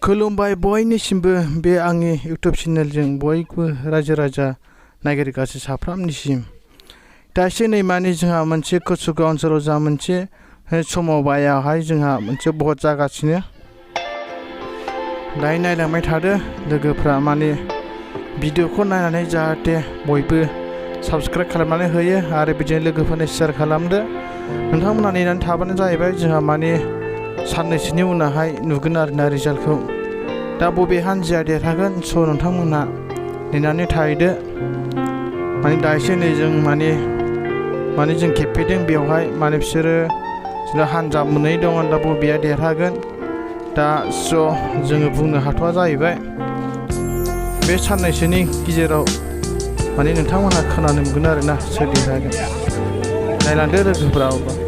खुलुमबाय बयनिसिमबो बे आंनि इउट्यूब चेनेलजों बयबो रायजो राजा नागिरगासिनो साफ्रोमनिसिम दासो नै माने जोंहा मोनसे कसुगा ओनसोलाव जा मोनसे समावहाय जोंहा मोनसे भट जागासिनो दायो नायलांबाय थादो लोगोफ्रा माने भिडिअखौ नायनानै जाहाथे बयबो साबस्क्राइब खालामनानै होयो आरो बिदिनो लोगोफोरनो शेयार खालामदो नोंथांमोना नेनानै थाबानो जाहैबाय जोंहा माने साननैसोनि उनावहाय नुगोन आरोना रिजाल्टखौ दा बबे हान्जाया देरहागोन स' नोंथांमोना नेनानै थाहैदो माने दासो नै जों माने जों खेबफैदों बेवहाय माने बिसोरो जोंना हान्जा मोननै दङ दा बबेया देरहागोन दा स' जोङो बुंनो हाथ'वा जाहैबाय बे साननैसोनि गेजेराव माने नोंथांमोना खोनानो मोनगोन आरोना सोर देरहागोन नायलांदो लोगोफोरा